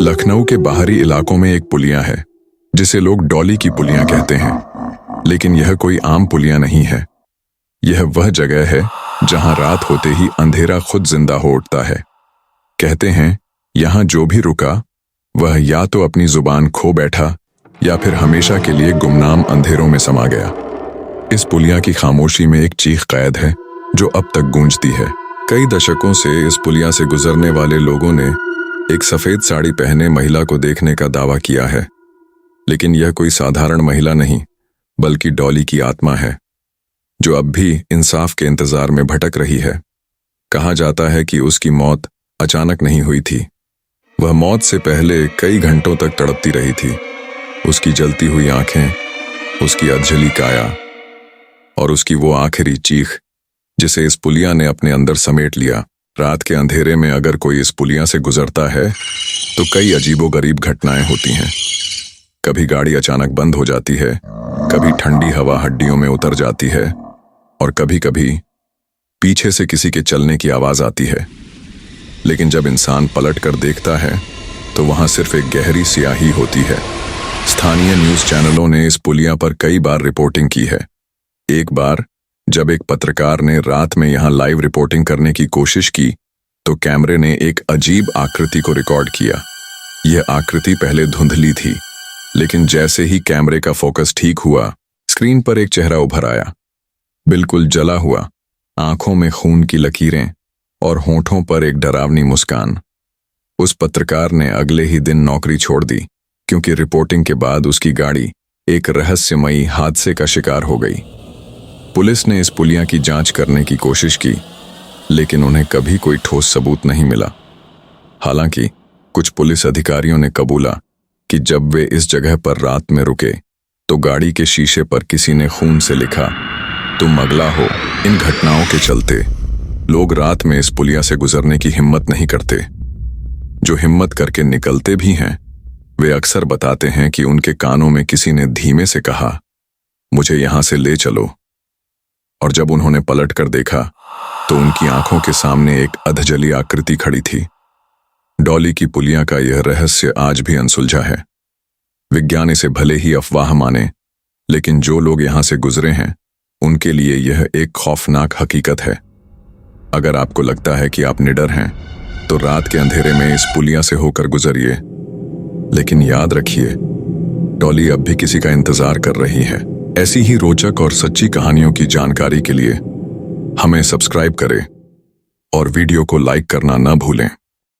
लखनऊ के बाहरी इलाकों में एक पुलिया है जिसे लोग डॉली की पुलिया कहते हैं, लेकिन यह कोई आम पुलिया नहीं है। यह वह जगह है जहां रात होते ही अंधेरा खुद जिंदा हो उठता है। कहते हैं यहां जो भी रुका वह या तो अपनी जुबान खो बैठा या फिर हमेशा के लिए गुमनाम अंधेरों में समा गया। इस पुलिया की खामोशी में एक चीख कैद है जो अब तक गूंजती है। कई दशकों से इस पुलिया से गुजरने वाले लोगों ने एक सफेद साड़ी पहने महिला को देखने का दावा किया है, लेकिन यह कोई साधारण महिला नहीं बल्कि डॉली की आत्मा है जो अब भी इंसाफ के इंतजार में भटक रही है। कहा जाता है कि उसकी मौत अचानक नहीं हुई थी। वह मौत से पहले कई घंटों तक तड़पती रही थी। उसकी जलती हुई आंखें, उसकी अधजली काया और उसकी वो आखिरी चीख जिसे इस पुलिया ने अपने अंदर समेट लिया। रात के अंधेरे में अगर कोई इस पुलिया से गुजरता है तो कई अजीबोगरीब घटनाएं होती हैं। कभी गाड़ी अचानक बंद हो जाती है, कभी ठंडी हवा हड्डियों में उतर जाती है और कभी कभी पीछे से किसी के चलने की आवाज आती है। लेकिन जब इंसान पलट कर देखता है तो वहां सिर्फ एक गहरी स्याही होती है। स्थानीय न्यूज चैनलों ने इस पुलिया पर कई बार रिपोर्टिंग की है। एक बार जब एक पत्रकार ने रात में यहां लाइव रिपोर्टिंग करने की कोशिश की तो कैमरे ने एक अजीब आकृति को रिकॉर्ड किया। यह आकृति पहले धुंधली थी, लेकिन जैसे ही कैमरे का फोकस ठीक हुआ, स्क्रीन पर एक चेहरा उभर आया, बिल्कुल जला हुआ, आंखों में खून की लकीरें और होंठों पर एक डरावनी मुस्कान। उस पत्रकार ने अगले ही दिन नौकरी छोड़ दी क्योंकि रिपोर्टिंग के बाद उसकी गाड़ी एक रहस्यमयी हादसे का शिकार हो गई। पुलिस ने इस पुलिया की जांच करने की कोशिश की, लेकिन उन्हें कभी कोई ठोस सबूत नहीं मिला। हालांकि कुछ पुलिस अधिकारियों ने कबूला कि जब वे इस जगह पर रात में रुके तो गाड़ी के शीशे पर किसी ने खून से लिखा, तुम अगला हो। इन घटनाओं के चलते लोग रात में इस पुलिया से गुजरने की हिम्मत नहीं करते। जो हिम्मत करके निकलते भी हैं वे अक्सर बताते हैं कि उनके कानों में किसी ने धीमे से कहा, मुझे यहां से ले चलो। और जब उन्होंने पलट कर देखा तो उनकी आंखों के सामने एक अधजली आकृति खड़ी थी। डॉली की पुलिया का यह रहस्य आज भी अनसुलझा है। विज्ञान इसे भले ही अफवाह माने, लेकिन जो लोग यहां से गुजरे हैं उनके लिए यह एक खौफनाक हकीकत है। अगर आपको लगता है कि आप निडर हैं तो रात के अंधेरे में इस पुलिया से होकर गुजरिए, लेकिन याद रखिए डॉली अब भी किसी का इंतजार कर रही है। ऐसी ही रोचक और सच्ची कहानियों की जानकारी के लिए हमें सब्सक्राइब करें और वीडियो को लाइक करना न भूलें।